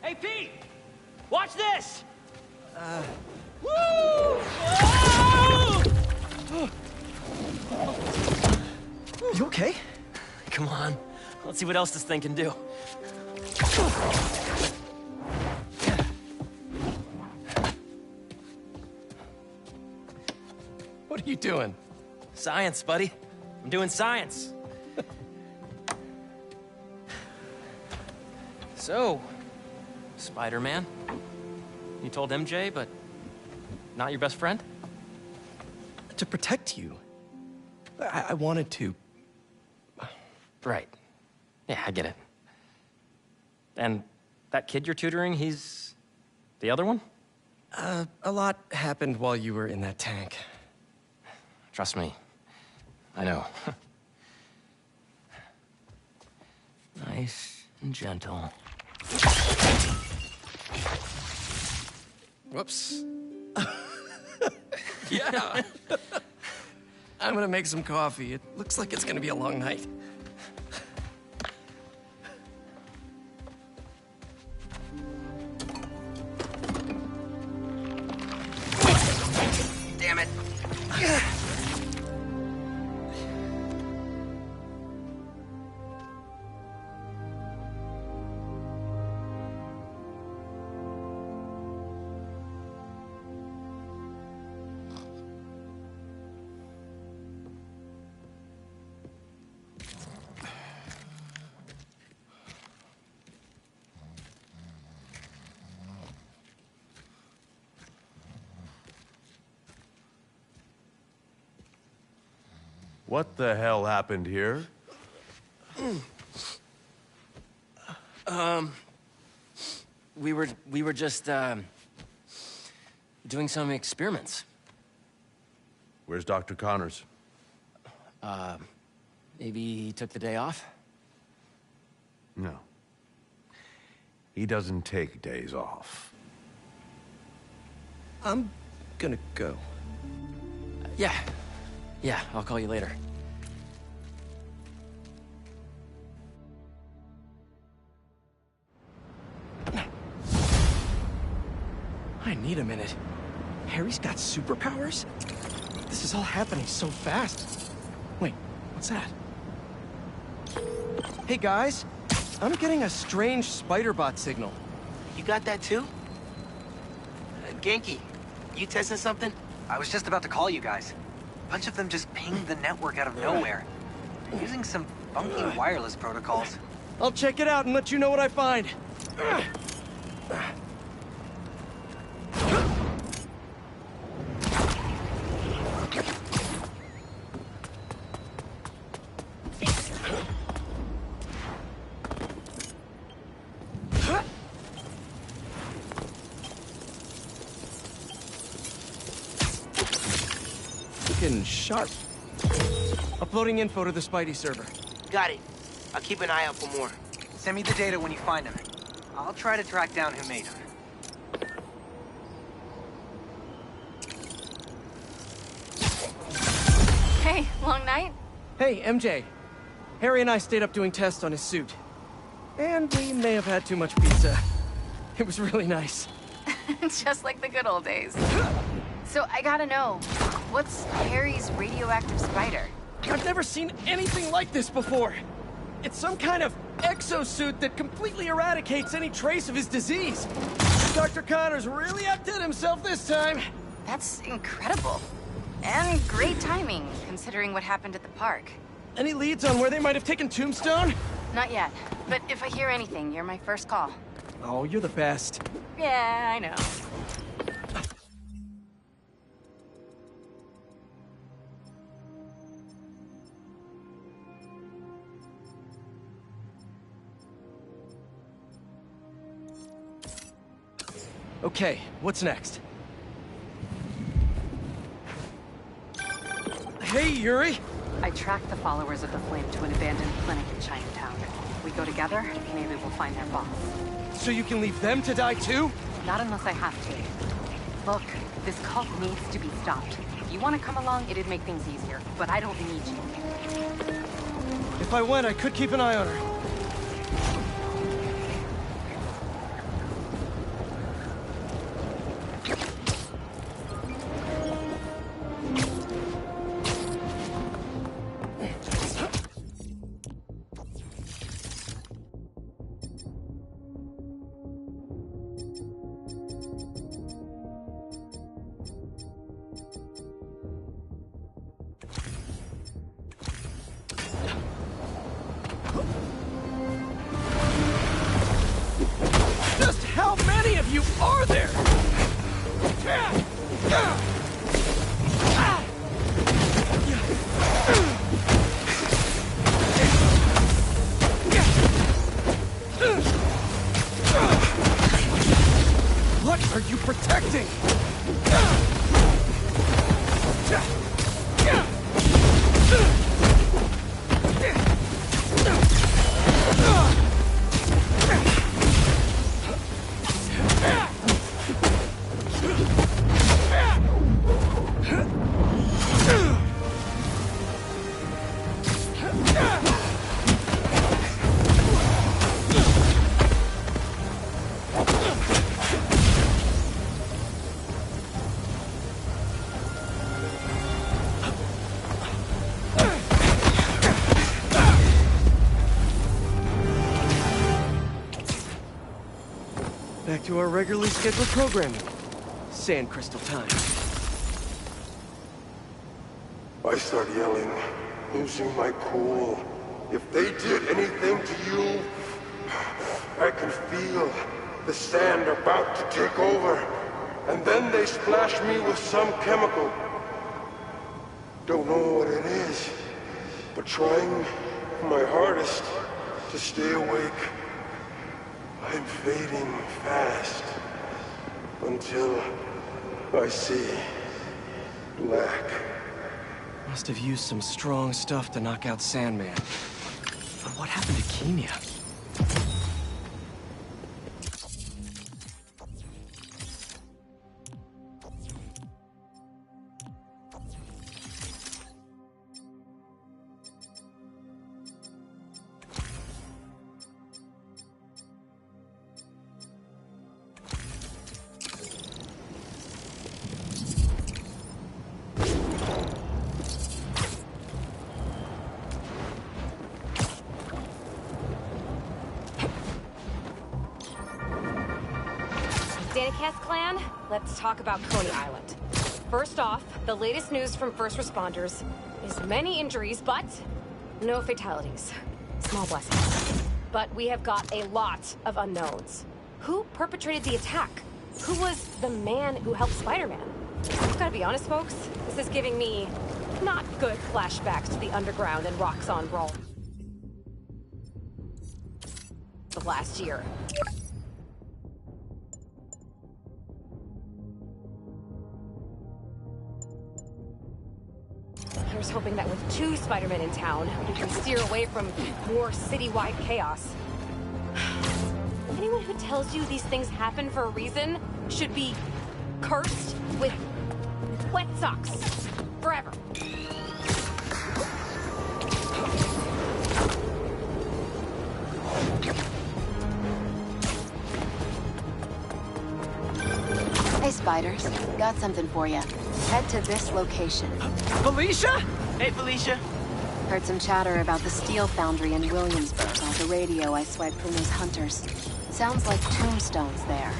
Hey, Pete! Watch this! Woo! You okay? Come on. Let's see what else this thing can do. What are you doing? Science, buddy. I'm doing science. So, Spider-Man, you told MJ, but not your best friend? To protect you. I wanted to. Right. Yeah, I get it. And that kid you're tutoring, he's the other one? A lot happened while you were in that tank. Trust me. I know. Nice and gentle. Whoops. Yeah. I'm gonna make some coffee. It looks like it's gonna be a long night. Damn it. What the hell happened here? We were just, doing some experiments. Where's Dr. Connors? Maybe he took the day off? No. He doesn't take days off. I'm gonna go. Yeah. Yeah, I'll call you later. I need a minute. Harry's got superpowers? This is all happening so fast. Wait, what's that? Hey guys, I'm getting a strange Spider-Bot signal. You got that too? Genki, you testing something? I was just about to call you guys. A bunch of them just pinged the network out of nowhere. They're using some funky wireless protocols. I'll check it out and let you know what I find. Looking sharp. Uploading info to the Spidey server. Got it. I'll keep an eye out for more. Send me the data when you find them. I'll try to track down who made them. Hey, long night? Hey, MJ. Harry and I stayed up doing tests on his suit. And we may have had too much pizza. It was really nice. Just like the good old days. So I gotta know, what's Harry's radioactive spider? I've never seen anything like this before. It's some kind of exosuit that completely eradicates any trace of his disease. Dr. Connors really outdid himself this time. That's incredible. And great timing, considering what happened at the park. Any leads on where they might have taken Tombstone? Not yet, but if I hear anything, you're my first call. Oh, you're the best. Yeah, I know. Okay, what's next? Hey, Yuri! I tracked the followers of the Flame to an abandoned clinic in Chinatown. We go together, maybe we'll find their boss. So you can leave them to die too? Not unless I have to. Look, this cult needs to be stopped. If you want to come along, it'd make things easier, but I don't need you. If I went, I could keep an eye on her. protecting! Back to our regularly scheduled programming. Sand crystal time. I start yelling, losing my cool. If they did anything to you, I can feel the sand about to take over. And then they splash me with some chemical. Don't know what it is, but trying my hardest to stay awake. I'm fading fast until I see black. Must have used some strong stuff to knock out Sandman. But what happened to Kenya? Danicast clan, let's talk about Coney Island. First off, the latest news from first responders is many injuries, but no fatalities. Small blessing. But we have got a lot of unknowns. Who perpetrated the attack? Who was the man who helped Spider-Man? I've gotta be honest, folks, this is giving me not good flashbacks to the underground and Roxxon brawl of last year. I was hoping that with two Spider-Men in town, we can steer away from more citywide chaos. Anyone who tells you these things happen for a reason should be cursed with wet socks forever. Hey, Spiders. Got something for you. Head to this location. Felicia? Hey, Felicia. Heard some chatter about the steel foundry in Williamsburg on the radio I swiped from those hunters. Sounds like Tombstone's there.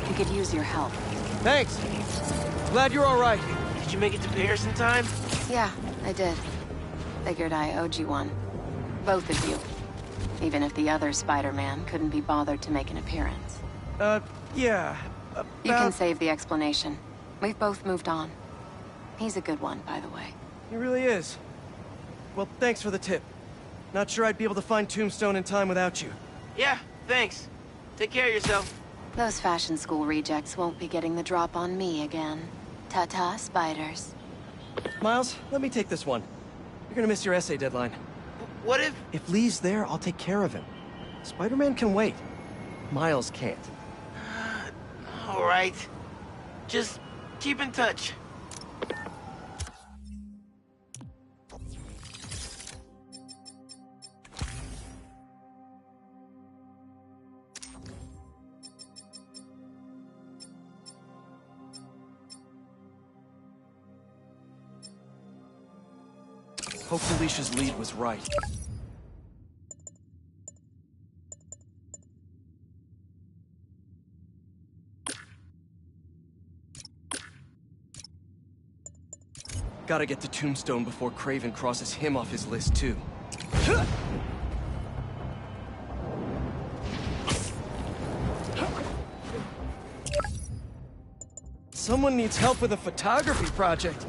We could use your help. Thanks. Glad you're all right. Did you make it to Paris in time? Yeah, I did. Figured I owed you one. Both of you. Even if the other Spider-Man couldn't be bothered to make an appearance. Yeah. You can save the explanation. We've both moved on. He's a good one, by the way. He really is. Well, thanks for the tip. Not sure I'd be able to find Tombstone in time without you. Yeah, thanks. Take care of yourself. Those fashion school rejects won't be getting the drop on me again. Ta-ta, Spiders. Miles, let me take this one. You're gonna miss your essay deadline. What if... If Lee's there, I'll take care of him. Spider-Man can wait. Miles can't. All right. Just keep in touch. Hope Felicia's lead was right. Gotta get to Tombstone before Craven crosses him off his list, too. Someone needs help with a photography project.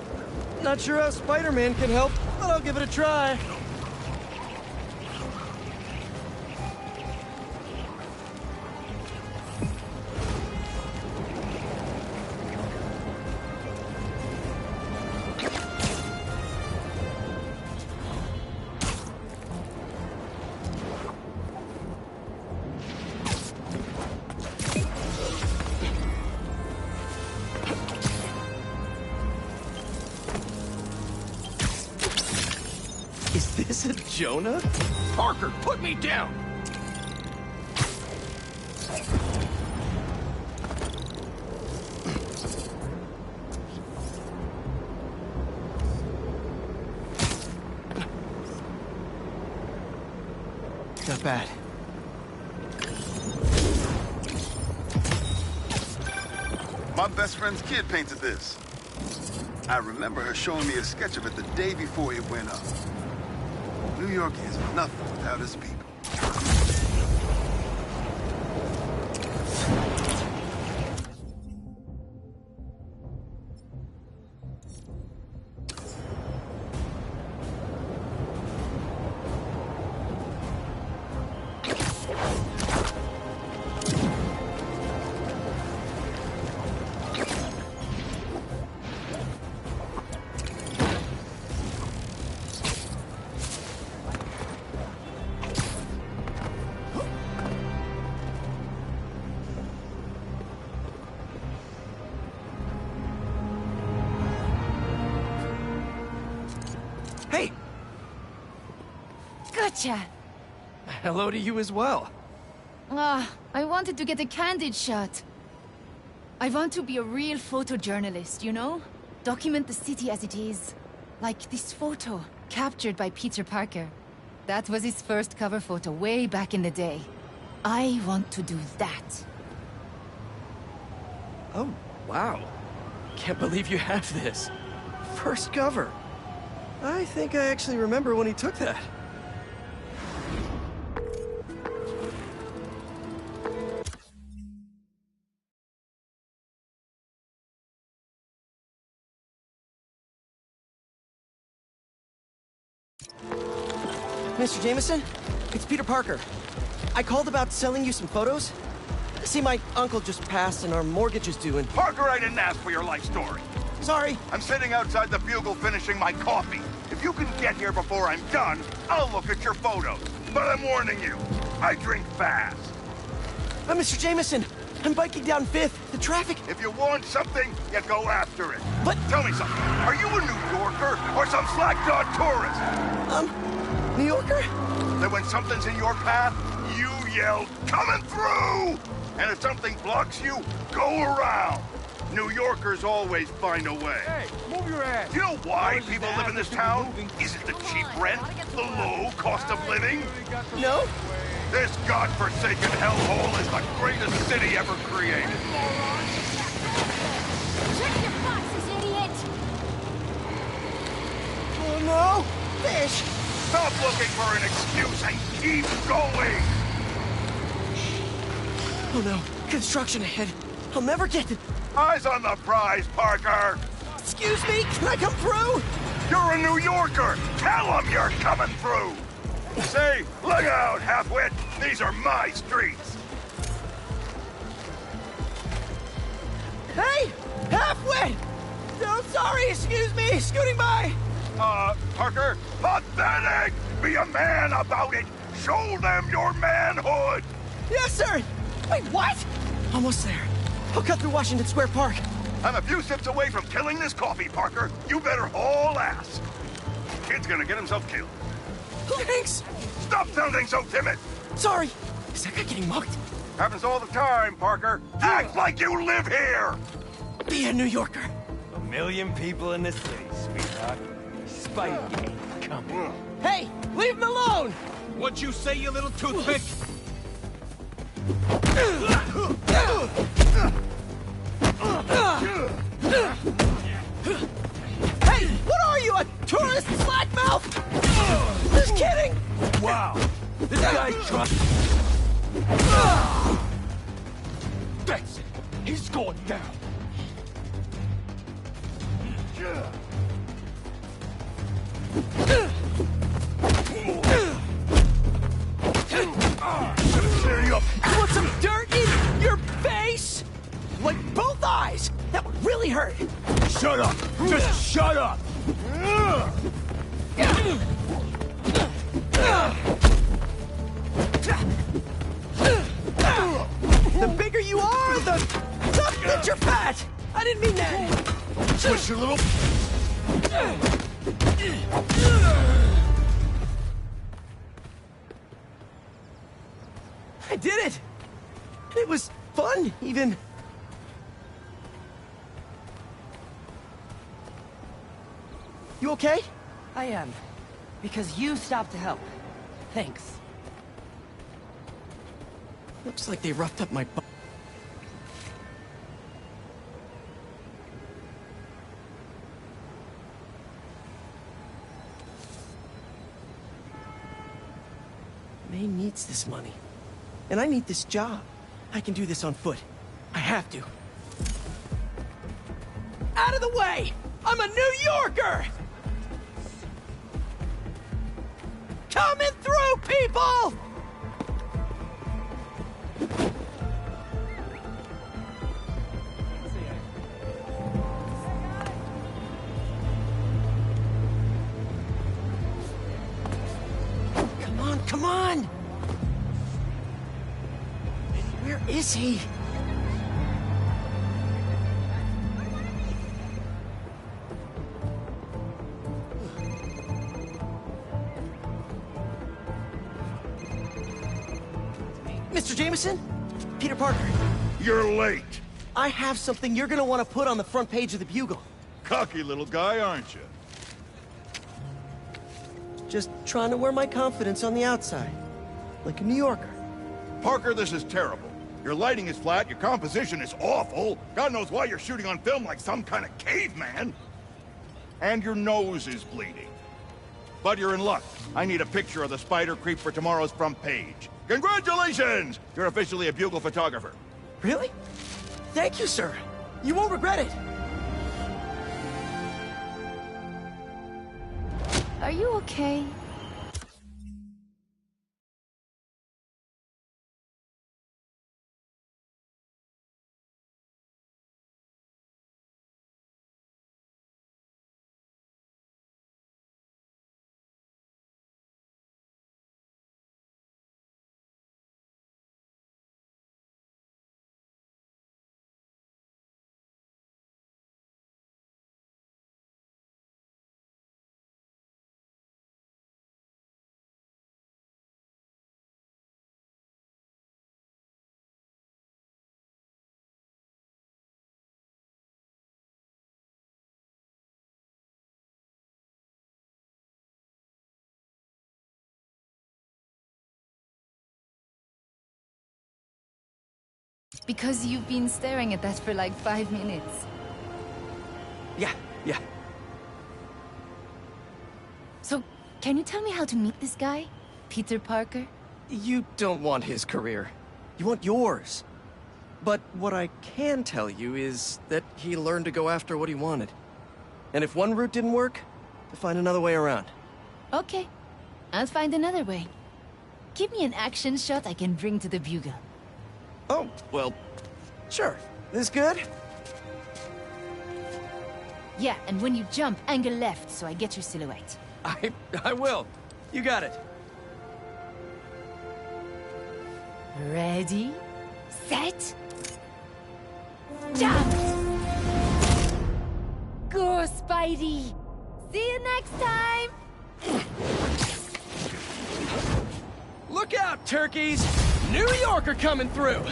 Not sure how Spider-Man can help, but I'll give it a try. Jonah? Parker, put me down! Not bad. My best friend's kid painted this. I remember her showing me a sketch of it the day before it went up. New York is nothing without its people. Hey! Gotcha! Hello to you as well. I wanted to get a candid shot. I want to be a real photojournalist, you know? Document the city as it is. Like this photo, captured by Peter Parker. That was his first cover photo way back in the day. I want to do that. Oh, wow. Can't believe you have this. First cover. I think I actually remember when he took that. Mr. Jameson, it's Peter Parker. I called about selling you some photos. See, my uncle just passed and our mortgage is due and... Parker, I didn't ask for your life story. Sorry. I'm sitting outside the Bugle finishing my coffee. If you can get here before I'm done, I'll look at your photos. But I'm warning you, I drink fast. Mr. Jameson, I'm biking down 5th. The traffic... If you want something, you go after it. But... Tell me something. Are you a New Yorker or some slack-jawed tourist? New Yorker? Then when something's in your path, you yell, "Coming through!" And if something blocks you, go around. New Yorkers always find a way. Hey, move your ass. You know why people live in this town? Is it the cheap rent? The low cost of living? No. This godforsaken hellhole is the greatest city ever created. Check your boxes, idiot! Oh no! Fish! Stop looking for an excuse and keep going! Oh no, construction ahead. I'll never get it. Eyes on the prize, Parker! Excuse me, can I come through? You're a New Yorker! Tell them you're coming through! Say, look out, halfwit! These are my streets! Hey! Halfway! No, sorry, excuse me, scooting by! Parker, pathetic! Be a man about it! Show them your manhood! Yes, sir! Wait, what? Almost there. I'll cut through Washington Square Park. I'm a few sips away from killing this coffee, Parker. You better haul ass. Kid's gonna get himself killed. Thanks! Stop sounding so timid! Sorry. Is that guy getting mugged? Happens all the time, Parker. Act like you live here! Be a New Yorker. 1 million people in the city, sweetheart. Spider ain't coming. Hey, leave him alone! What'd you say, you little toothpick? Hey, what are you, a tourist slackmouth? Just kidding! Wow, this guy's drunk. That's it. He's going down. Clear you up. You want some dirt in your face? Like both eyes? That would really hurt. Shut up. Just shut up. The bigger you are, the tough that you're fat. I didn't mean that. Switch your little... I did it! It was fun, even. You okay? I am. Because you stopped to help. Thanks. Looks like they roughed up my butt. May needs this money. And I need this job. I can do this on foot. I have to. Out of the way! I'm a New Yorker! Coming through, people! Come on, come on! Where is he? Mr. Jameson? Peter Parker. You're late. I have something you're gonna want to put on the front page of the Bugle. Cocky little guy, aren't you? Just trying to wear my confidence on the outside. Like a New Yorker. Parker, this is terrible. Your lighting is flat, your composition is awful. God knows why you're shooting on film like some kind of caveman. And your nose is bleeding. But you're in luck. I need a picture of the spider creep for tomorrow's front page. Congratulations! You're officially a Bugle photographer. Really? Thank you, sir. You won't regret it. Are you okay? Because you've been staring at that for like 5 minutes. Yeah. So, can you tell me how to meet this guy? Peter Parker? You don't want his career. You want yours. But what I can tell you is that he learned to go after what he wanted. And if one route didn't work, to find another way around. Okay. I'll find another way. Give me an action shot I can bring to the Bugle. Oh, well, sure. This good? Yeah, and when you jump, angle left so I get your silhouette. I will. You got it. Ready, set, jump! Go, Spidey! See you next time! Look out, turkeys! New Yorker coming through!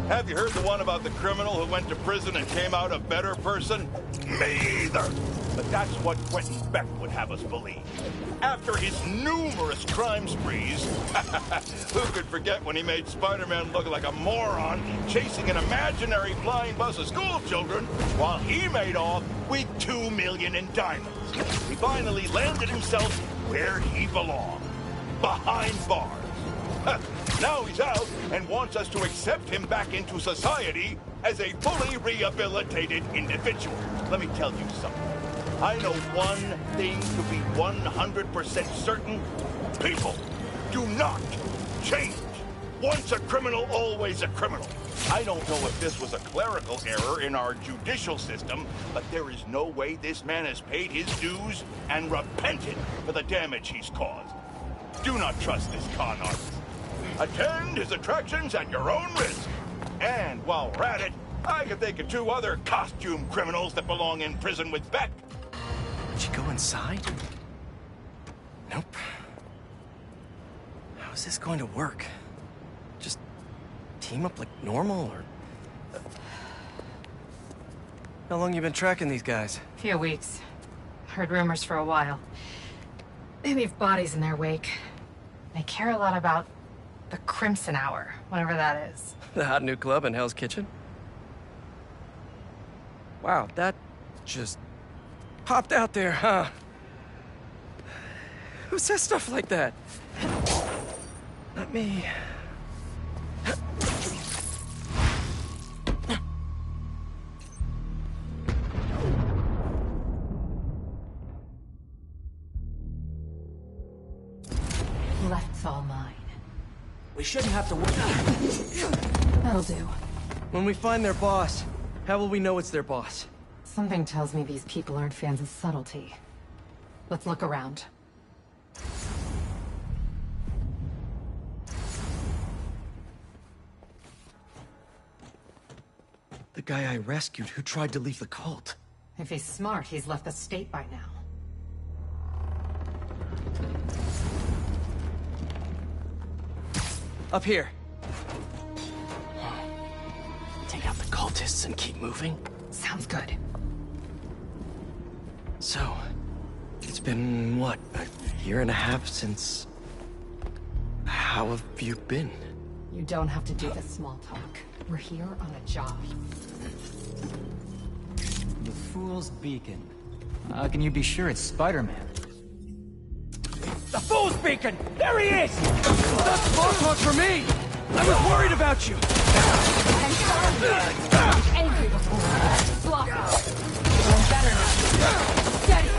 Have you heard the one about the criminal who went to prison and came out a better person? Me either. But that's what Quentin Beck would have us believe. After his numerous crime sprees, who could forget when he made Spider-Man look like a moron chasing an imaginary flying bus of school children while he made off with $2 million in diamonds. He finally landed himself where he belonged, behind bars. Now he's out and wants us to accept him back into society as a fully rehabilitated individual. Let me tell you something. I know one thing to be 100% certain. People do not change. Once a criminal, always a criminal. I don't know if this was a clerical error in our judicial system, but there is no way this man has paid his dues and repented for the damage he's caused. Do not trust this con artist. Attend his attractions at your own risk. And while we're at it, I can think of 2 other costume criminals that belong in prison with Beck. Did she go inside? Nope. How is this going to work? Just team up like normal, or... How long you been tracking these guys? Few weeks. Heard rumors for a while. They leave bodies in their wake. They care a lot about the Crimson Hour, whatever that is. The hot new club in Hell's Kitchen? Wow, that just popped out there, huh? Who says stuff like that? Not me. Left's all mine. We shouldn't have to worry. That'll do. When we find their boss, how will we know it's their boss? Something tells me these people aren't fans of subtlety. Let's look around. The guy I rescued who tried to leave the cult. If he's smart, he's left the state by now. Up here. Take out the cultists and keep moving? Sounds good. So, it's been, what, a year and a half since... How have you been? You don't have to do this small talk. We're here on a job. The Fool's Beacon. How can you be sure it's Spider-Man? The Fool's Beacon! There he is! That's small talk for me! I was worried about you! Angry before. Block it. Doing better now. Steady.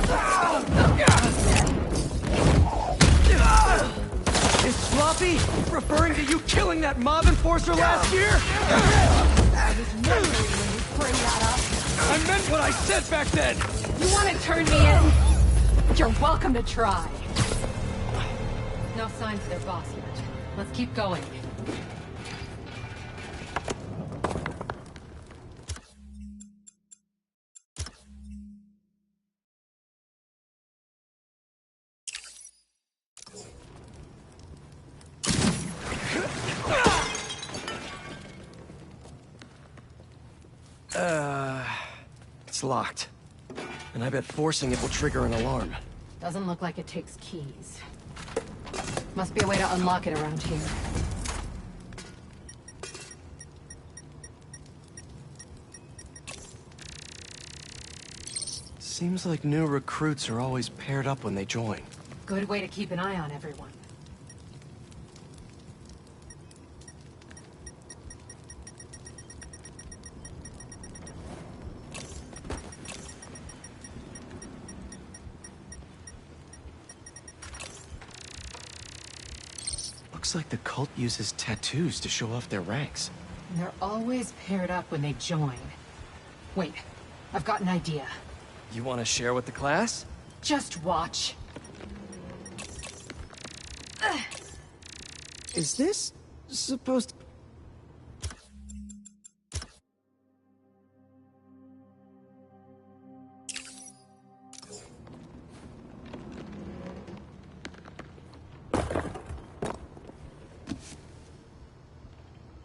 Is Sloppy referring to you killing that mob enforcer last year? I was wondering when you bring that up. I meant what I said back then! You want to turn me in? You're welcome to try. No signs of their boss yet. Let's keep going. It's locked. And I bet forcing it will trigger an alarm. Doesn't look like it takes keys. Must be a way to unlock it around here. Seems like new recruits are always paired up when they join. Good way to keep an eye on everyone. Looks like the cult uses tattoos to show off their ranks. They're always paired up when they join. Wait, I've got an idea. You want to share with the class? Just watch. Is this supposed to...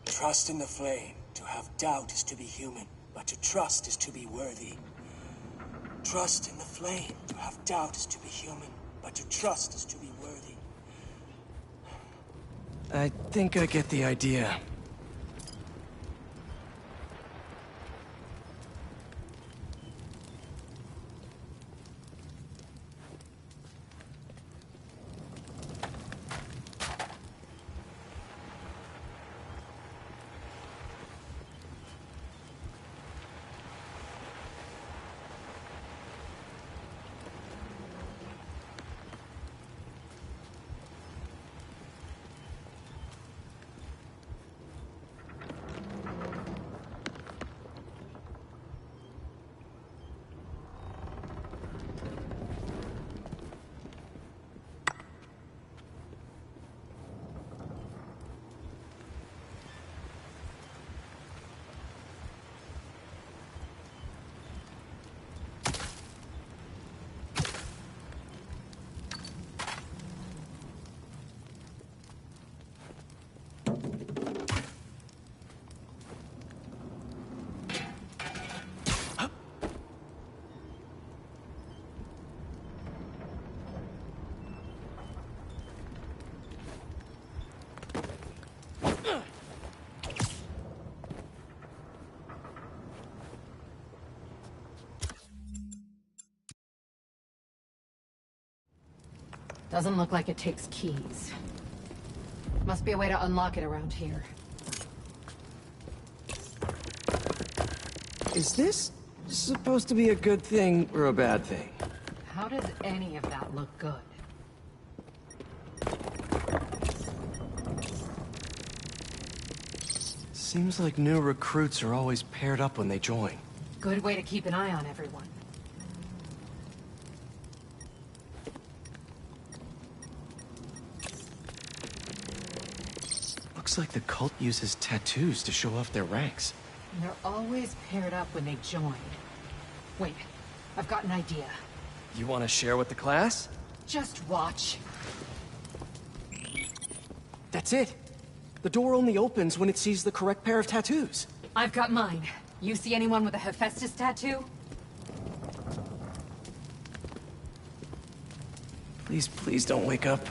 Trust in the flame. To have doubt is to be human, but to trust is to be worthy. Trust in the flame. To have doubt is to be human, but to trust is to be worthy. I think I get the idea. Doesn't look like it takes keys. Must be a way to unlock it around here. Is this supposed to be a good thing or a bad thing? How does any of that look good? Seems like new recruits are always paired up when they join. Good way to keep an eye on everyone. Looks like the cult uses tattoos to show off their ranks. And they're always paired up when they join. Wait, I've got an idea. You want to share with the class? Just watch. That's it. The door only opens when it sees the correct pair of tattoos. I've got mine. You see anyone with a Hephaestus tattoo? Please, please don't wake up.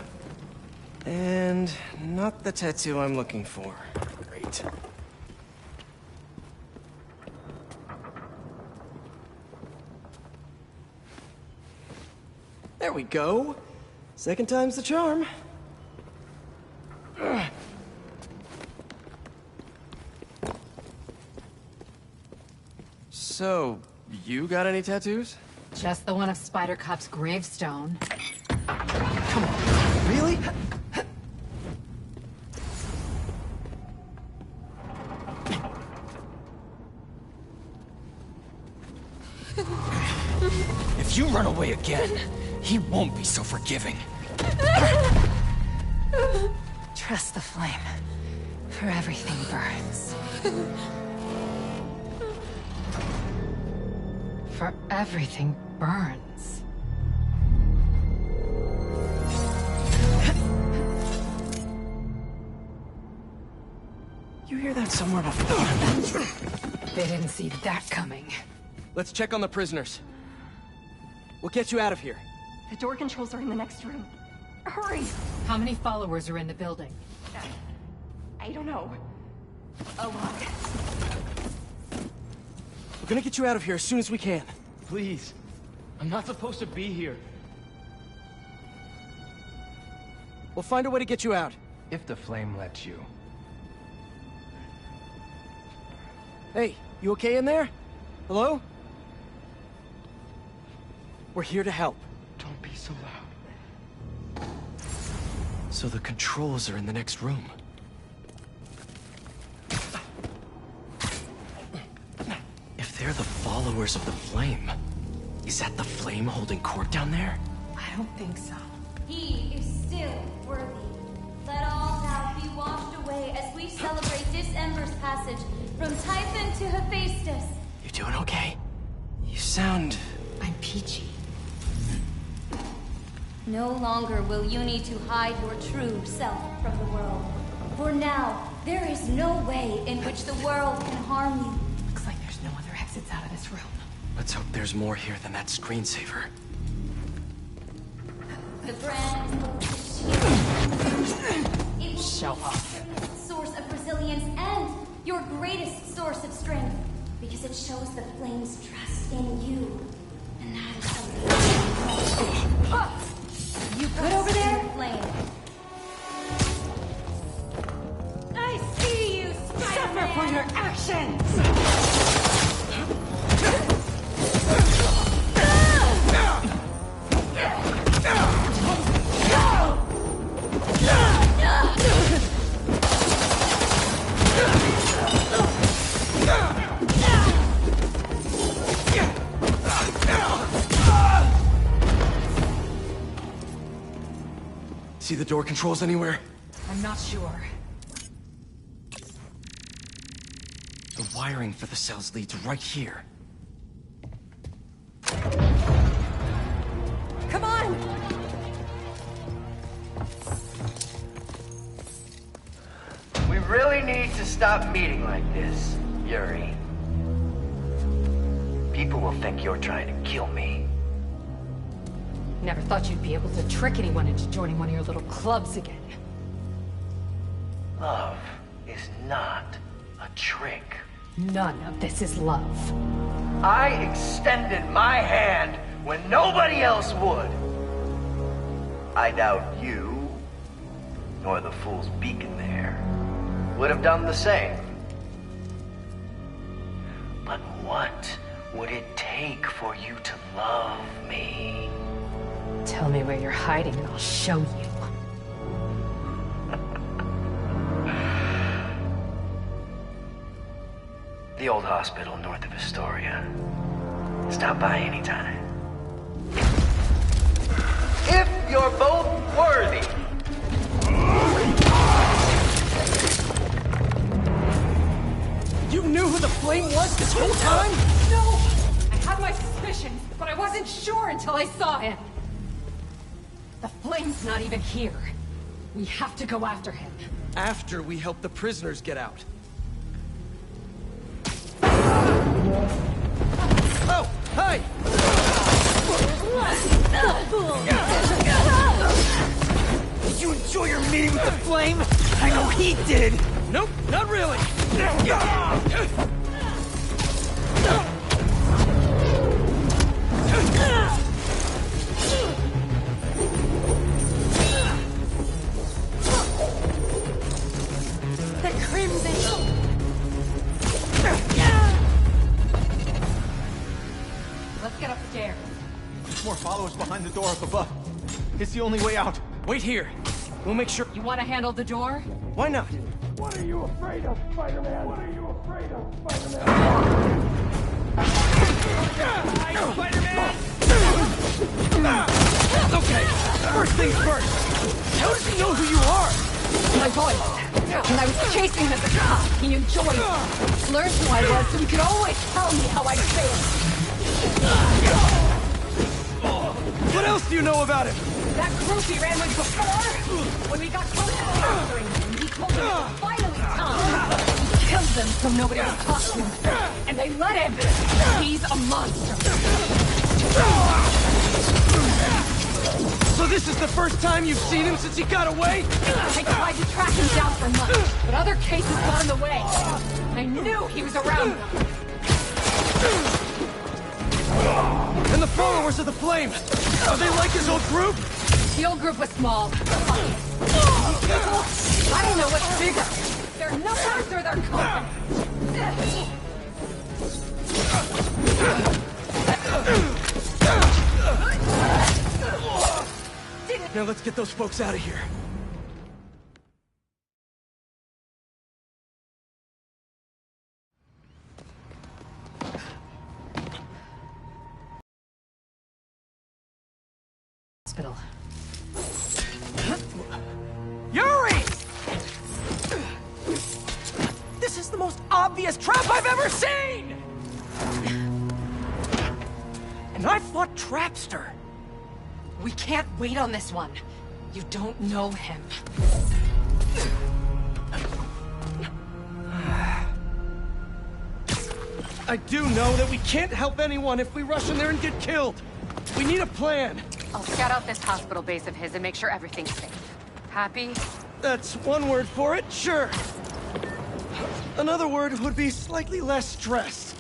And not the tattoo I'm looking for. Great. There we go. Second time's the charm. So, you got any tattoos? Just the one of Spider Cop's gravestone. Come on, really? If you run away again, he won't be so forgiving. Trust the flame, for everything burns. For everything burns. You hear that somewhere before? They didn't see that coming. Let's check on the prisoners. We'll get you out of here. The door controls are in the next room. Hurry! How many followers are in the building? I don't know. A lot. We're gonna get you out of here as soon as we can. Please. I'm not supposed to be here. We'll find a way to get you out. If the flame lets you. Hey, you okay in there? Hello? We're here to help. Don't be so loud. So the controls are in the next room. If they're the followers of the flame, is that the flame holding court down there? I don't think so. He is still worthy. Let all doubt be washed away as we celebrate December's passage from Typhon to Hephaestus. You doing okay? You sound... I'm peachy. No longer will you need to hide your true self from the world. For now, there is no way in which the world can harm you. Looks like there's no other exits out of this room. Let's hope there's more here than that screensaver. The brand it will Show off. be your source of resilience and your greatest source of strength, because it shows the flame's trust in you. And that is something. You good over there, flame? I see you, Spiderman. Suffer for your actions! See the door controls anywhere? I'm not sure. The wiring for the cells leads right here. Come on! We really need to stop meeting like this, Yuri. People will think you're trying to kill me. Never thought you'd be able to trick anyone into joining one of your little clubs again. Love is not a trick. None of this is love. I extended my hand when nobody else would. I doubt you, nor the Fool's Beacon there, would have done the same. But what would it take for you to love me? Tell me where you're hiding and I'll show you. The old hospital north of Astoria. Stop by anytime. If you're both worthy. You knew who the Flame was this whole time? No! I had my suspicions, but I wasn't sure until I saw him. The Flame's not even here. We have to go after him. After we help the prisoners get out. Oh, hi! Did you enjoy your meeting with the Flame? I know he did! Nope, not really! The Crimson! Let's get upstairs. More followers behind the door up above. It's the only way out. Wait here. We'll make sure... You want to handle the door? Why not? What are you afraid of, Spider-Man? What are you afraid of, Spider-Man? Okay, first things first. How does he know who you are? My voice. When I was chasing him as a cop, he enjoyed it. Learned who I was so he could always tell me how I failed. What else do you know about him? That group he ran with before? When we got close to capturing him, he told them it was finally time. He killed them so nobody would talk to him. And they let him. He's a monster. So this is the first time you've seen him since he got away? I tried to track him down for months, but other cases got in the way. I knew he was around them. And the followers of the Flame, are they like his old group? The old group was small. I don't know what's bigger. Their numbers or their company. Now let's get those folks out of here. Hospital. Yuri! This is the most obvious trap I've ever seen! And I fought Trapster. We can't wait on this one. You don't know him. I do know that we can't help anyone if we rush in there and get killed. We need a plan. I'll scout out this hospital base of his and make sure everything's safe. Happy? That's one word for it, sure. Another word would be slightly less stressed.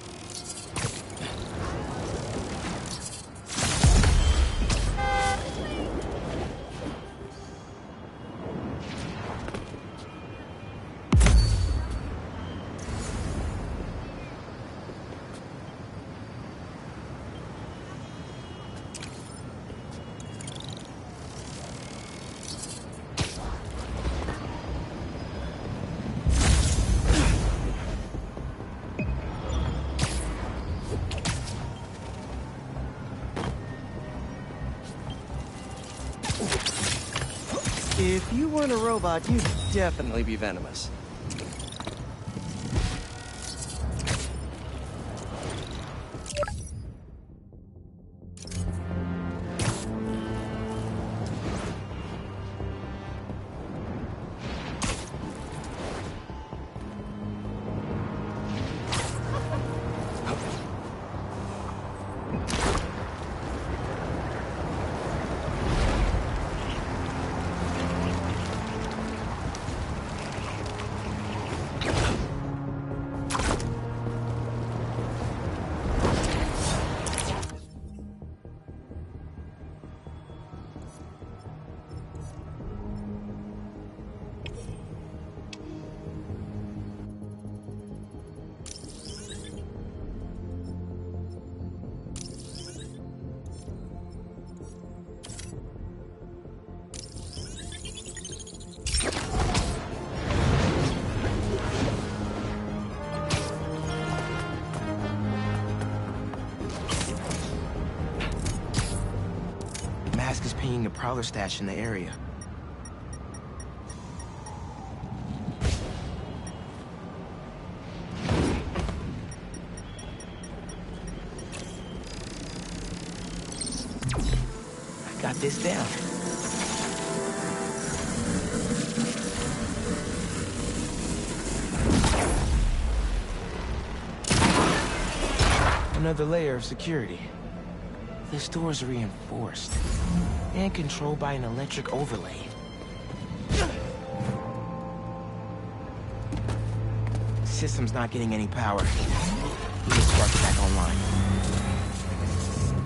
If you weren't a robot, you'd definitely be venomous. being a prowler stash in the area. I got this down. Another layer of security. This door is reinforced and controlled by an electric overlay. System's not getting any power. Need to spark it back online.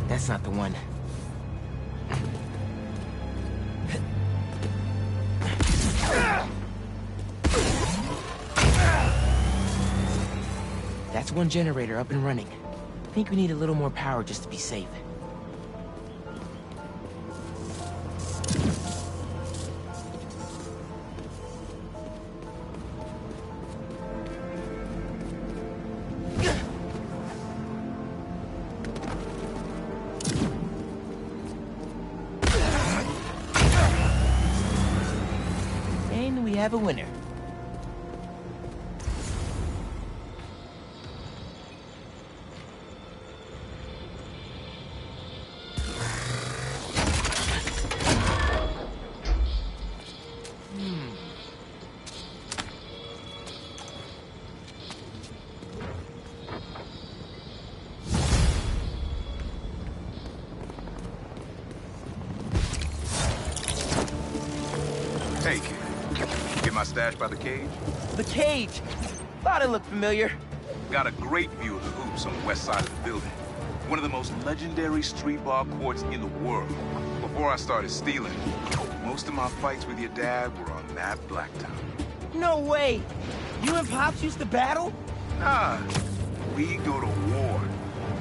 That's not the one. That's one generator up and running. I think we need a little more power just to be safe. And we have a winner. Hey, kid. Get my stash by the cage? The cage! Thought it looked familiar. Got a great view of the hoops on the west side of the building. One of the most legendary street ball courts in the world. Before I started stealing, most of my fights with your dad were on that blacktop. No way! You and Pops used to battle? Nah, we go to war.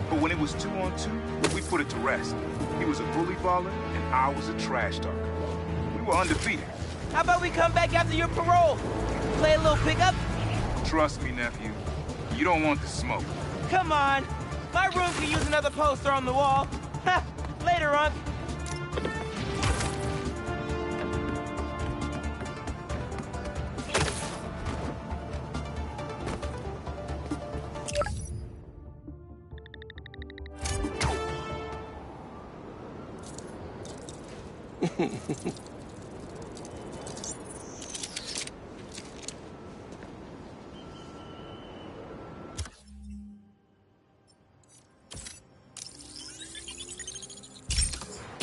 But when it was 2-on-2, we put it to rest. He was a bully baller, and I was a trash talker. We were undefeated. How about we come back after your parole? Play a little pickup? Trust me, nephew. You don't want the smoke. Come on. My room could use another poster on the wall. Ha! Later, Unc.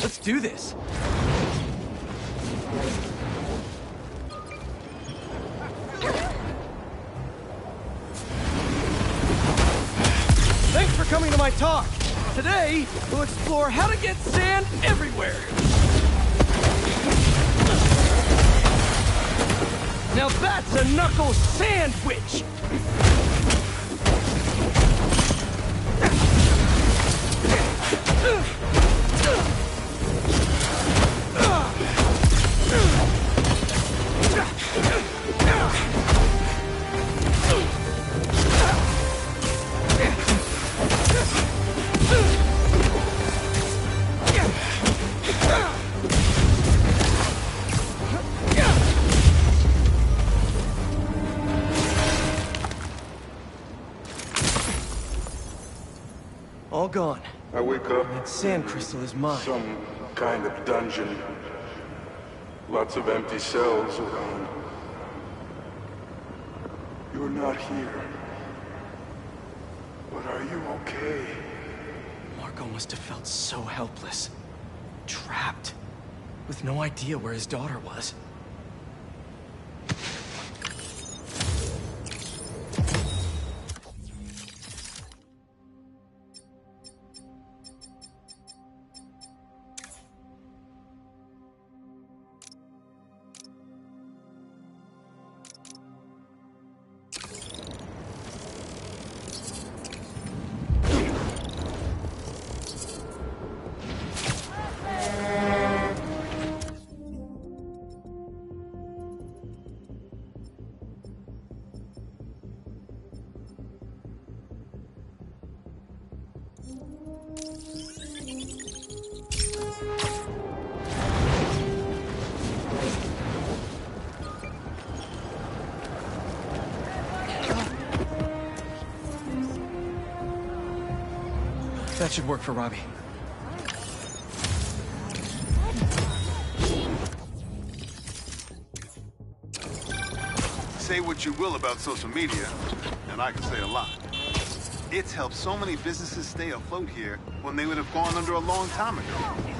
Let's do this. Thanks for coming to my talk. Today, we'll explore how to get sand everywhere. Now that's a knuckle sandwich! All gone. I wake up. That sand crystal is mine. Some kind of dungeon. Lots of empty cells around. You're not here. But are you okay? Marco must have felt so helpless. Trapped. With no idea where his daughter was. That should work for Robbie. Say what you will about social media, and I can say a lot. It's helped so many businesses stay afloat here when they would have gone under a long time ago.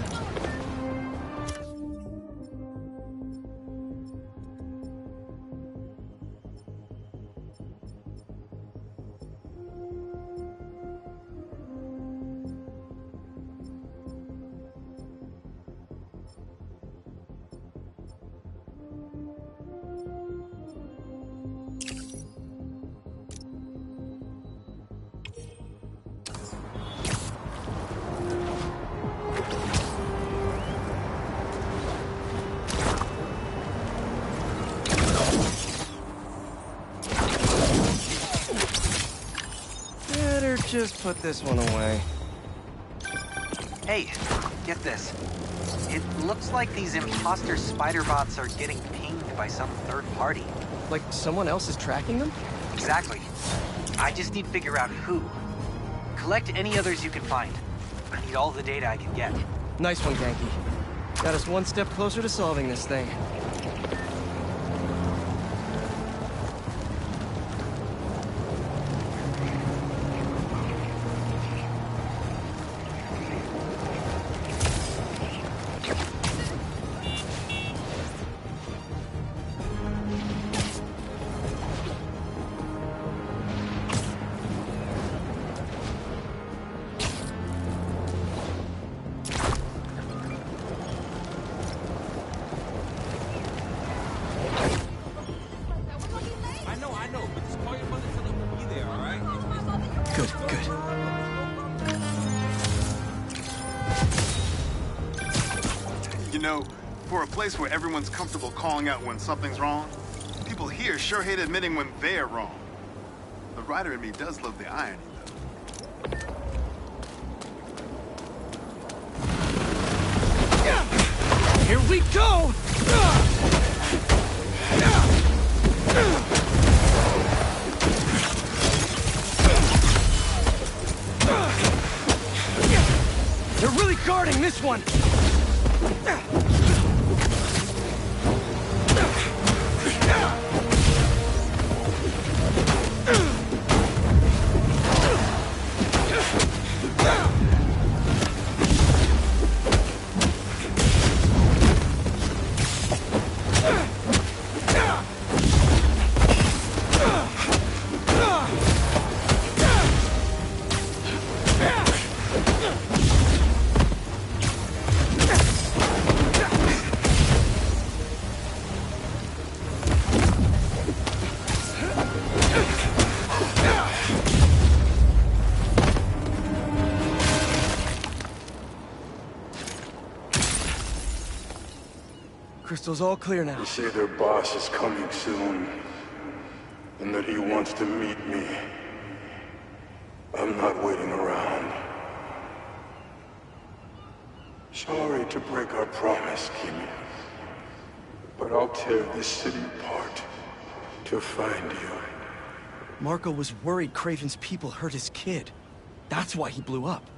Better just put this one away. Hey, get this. It looks like these imposter spider bots are getting pinged by some third party. Like someone else is tracking them? Exactly. I just need to figure out who. Collect any others you can find. I need all the data I can get. Nice one, Genki. Got us one step closer to solving this thing. I know, but just call your mother and tell her we'll be there, all right? Good, good. You know, for a place where everyone's comfortable calling out when something's wrong, people here sure hate admitting when they're wrong. The writer in me does love the irony, though. Here we go! They're really guarding this one! Crystal's all clear now. They say their boss is coming soon, and that he wants to meet me. I'm not waiting around. Sorry to break our promise, Kimi, but I'll tear this city apart to find you. Marco was worried Craven's people hurt his kid. That's why he blew up.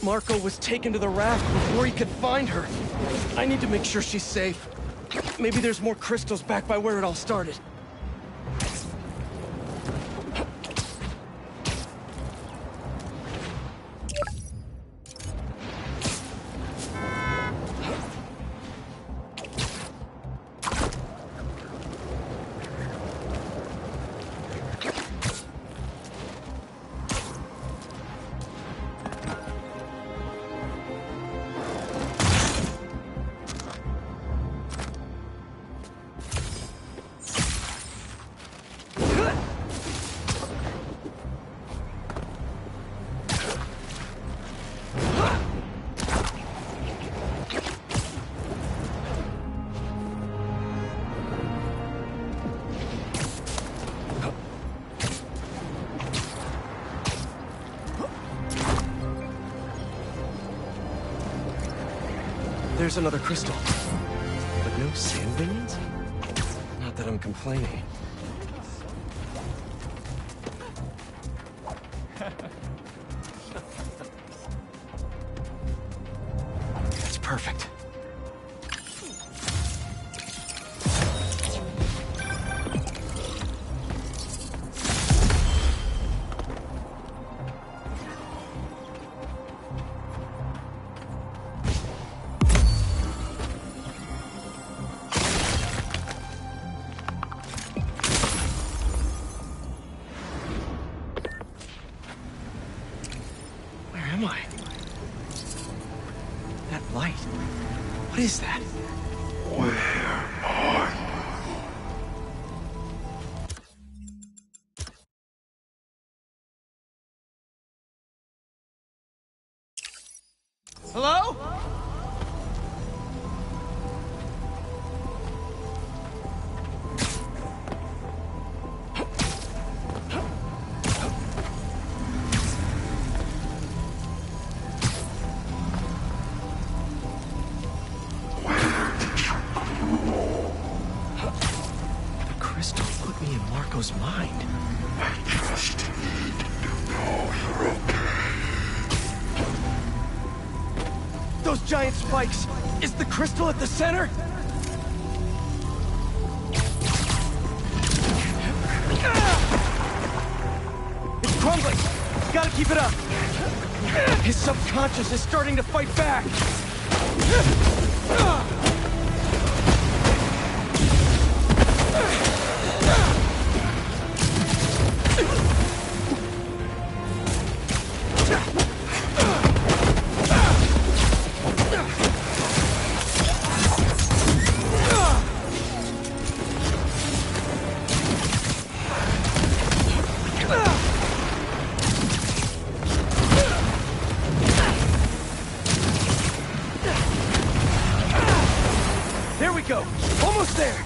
Marco was taken to the raft before he could find her. I need to make sure she's safe. Maybe there's more crystals back by where it all started. There's another crystal. But no sand minions? Not that I'm complaining. That's perfect. Am I? That light. What is that? Where are you? Hello? Marco's mind. I just need to know you're okay. Those giant spikes! Is the crystal at the center? It's crumbling! Gotta keep it up! His subconscious is starting to fight back! There we go! Almost there!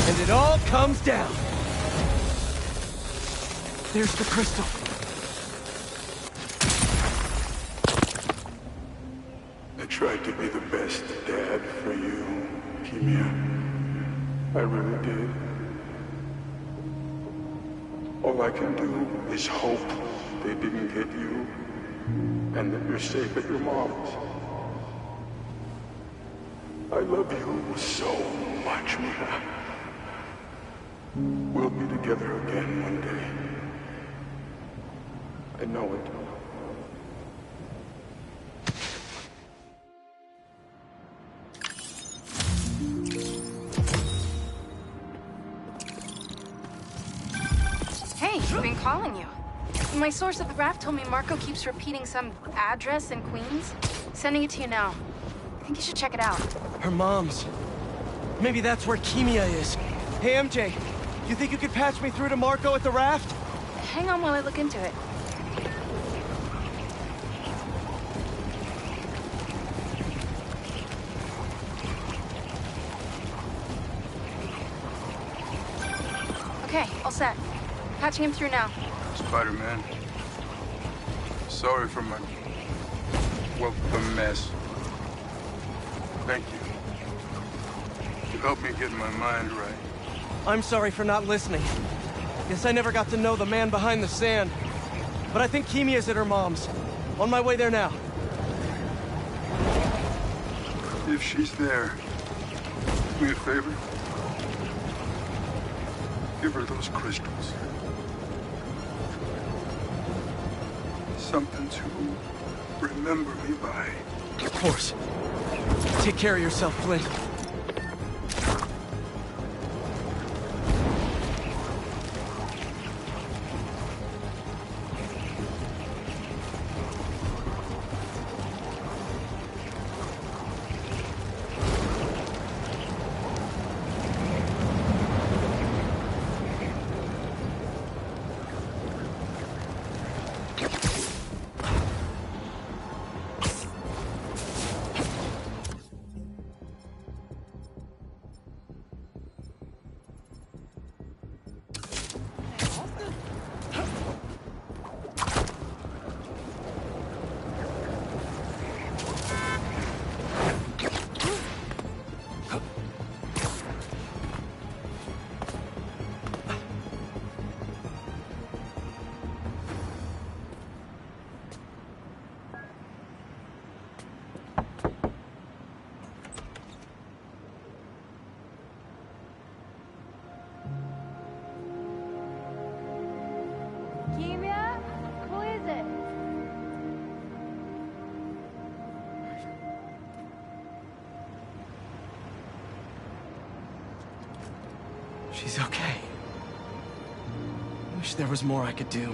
And it all comes down. There's the crystal. I tried to be the best dad for you, Kimia. I really did. All I can do is hope they didn't hit you, and that you're safe at your mom's. I love you so much, Mia. We'll be together again one day. I know it. Hey, I've been calling you. My source at the raft told me Marco keeps repeating some address in Queens. Sending it to you now. I think you should check it out. Her mom's. Maybe that's where Kimia is. Hey, MJ, you think you could patch me through to Marco at the raft? Hang on while I look into it. Okay, all set. Patching him through now. Spider-Man. Sorry for my... well, the mess. Thank you. You helped me get my mind right. I'm sorry for not listening. Guess I never got to know the man behind the sand. But I think Kimia's at her mom's. On my way there now. If she's there, do me a favor. Give her those crystals. Something to remember me by. Of course. Take care of yourself, Flint. Kimia? Who is it? She's okay. Wish there was more I could do.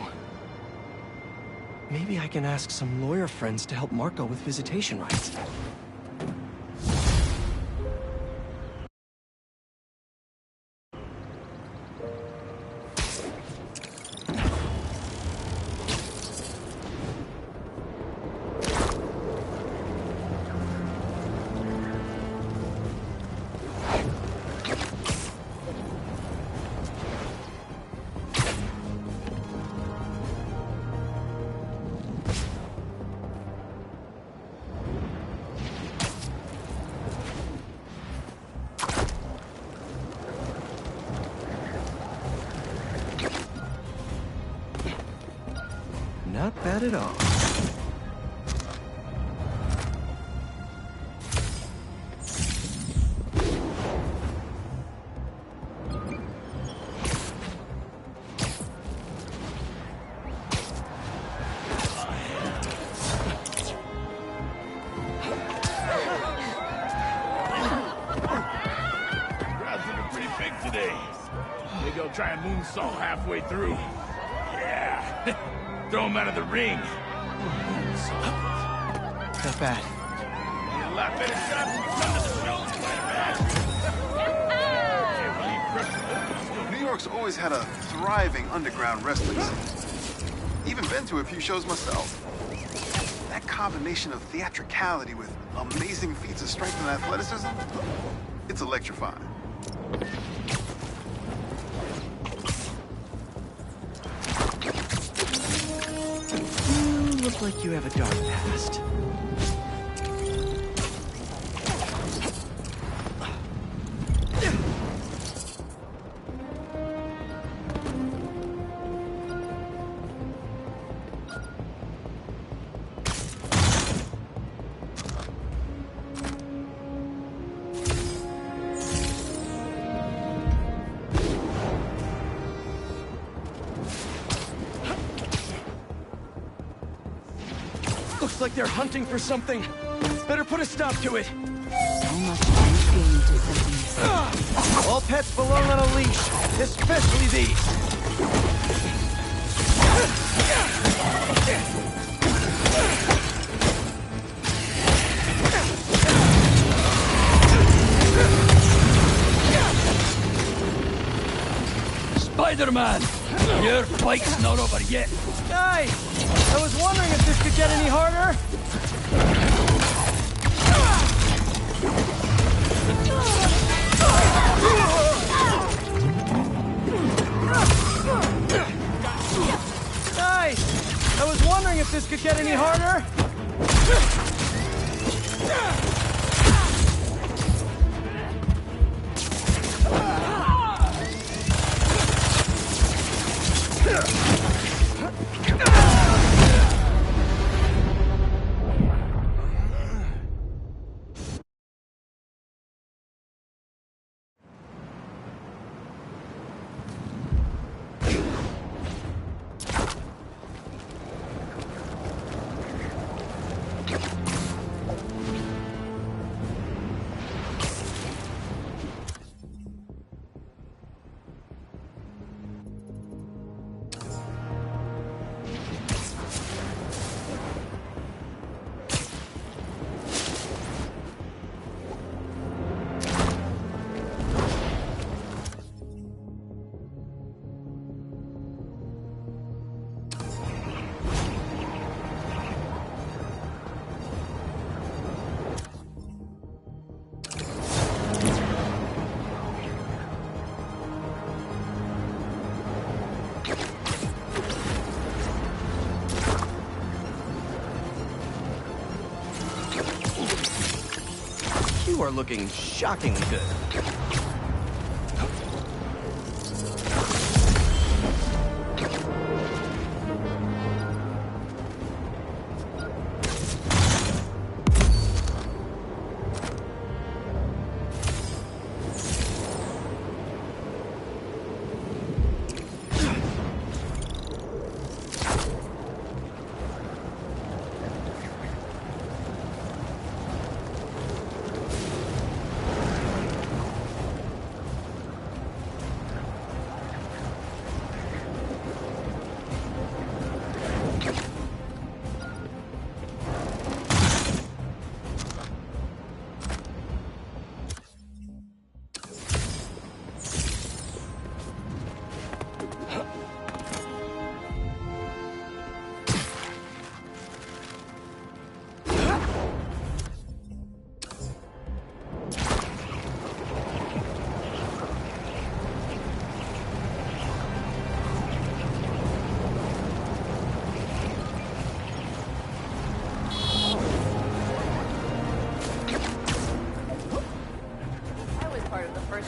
Maybe I can ask some lawyer friends to help Marco with visitation rights. Not bad at all. Crowd's looking pretty big today. Maybe I'll try a moonsault halfway through. Yeah. Throw him out of the ring. Not bad. A lot better shots when you come to the show. New York's always had a thriving underground wrestling scene. Even been to a few shows myself. That combination of theatricality with amazing feats of strength and athleticism, it's electrifying. You look like you have a dark past. Looks like they're hunting for something. Better put a stop to it. So much you've gained to something. All pets belong on a leash, especially these. Spiderman! Your fight's not over yet. Hey! I was wondering if this could get any harder. Hey! I was wondering if this could get any harder. You are looking shockingly good.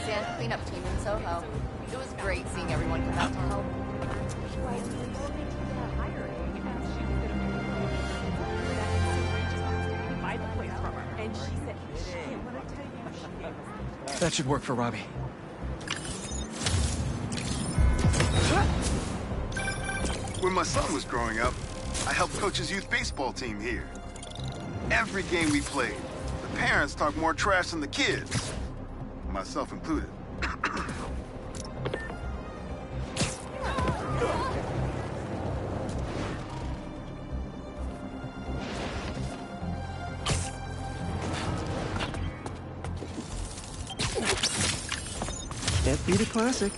Sand cleanup team in Soho. It was great seeing everyone come out to help. That should work for Robbie. When my son was growing up, I helped coach his youth baseball team here. Every game we played, the parents talked more trash than the kids, myself included. Can't beat a classic.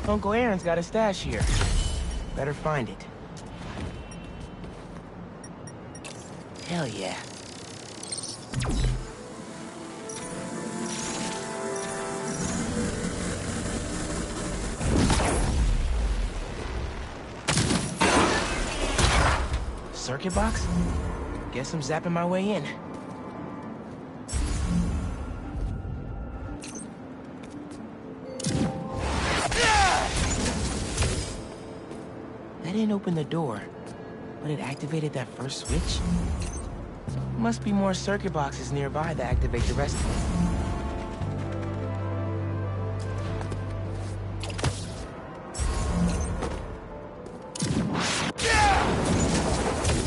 Uncle Aaron's got a stash here. Better find it. Hell yeah. circuit box? Guess I'm zapping my way in. That didn't open the door, but it activated that first switch? Must be more circuit boxes nearby that activate the rest of them.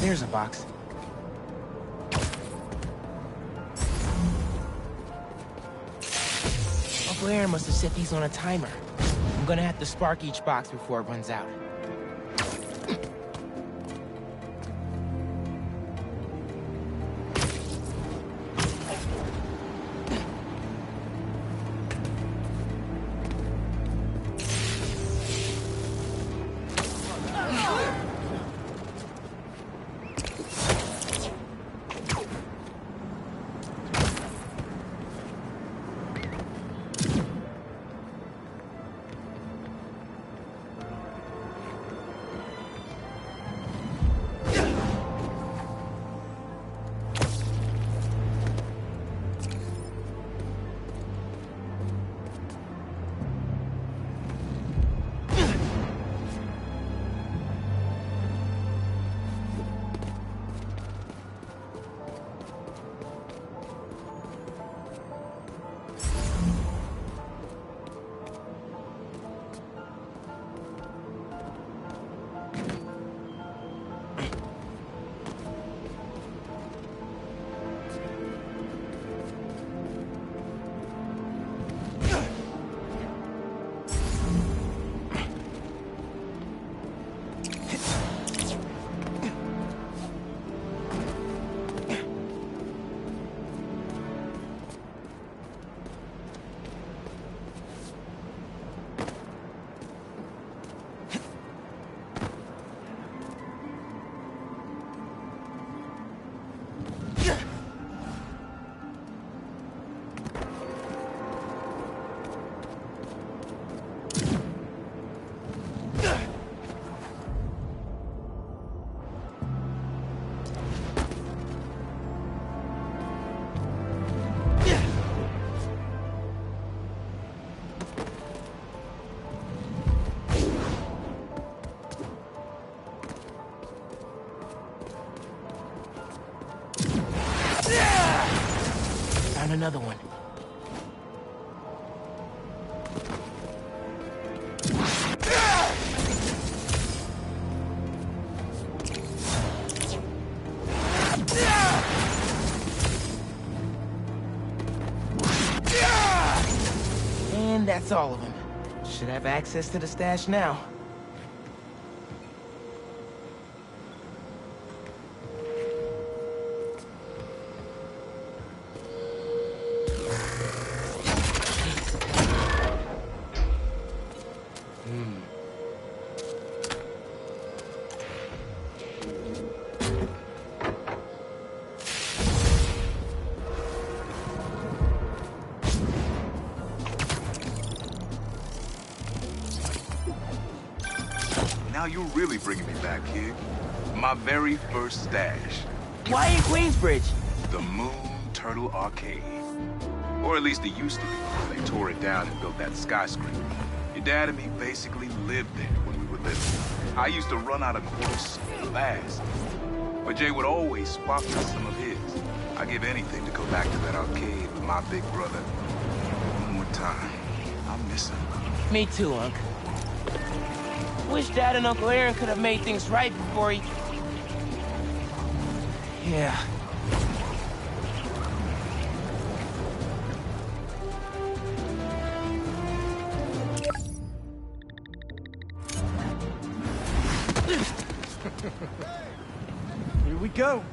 There's a box. Uncle Aaron must have set these on a timer. I'm gonna have to spark each box before it runs out. Found another one. And that's all of them. Should have access to the stash now. Now you're really bringing me back, kid. My very first stash. Why in Queensbridge? The Moon Turtle Arcade. Or at least it used to be before they tore it down and built that skyscraper. Your dad and me basically lived there when we were little. I used to run out of quarters fast. But Jay would always swap me some of his. I'd give anything to go back to that arcade with my big brother. One more time. I miss him. Me too, Unc. Wish Dad and Uncle Aaron could have made things right before he... Yeah. Here we go.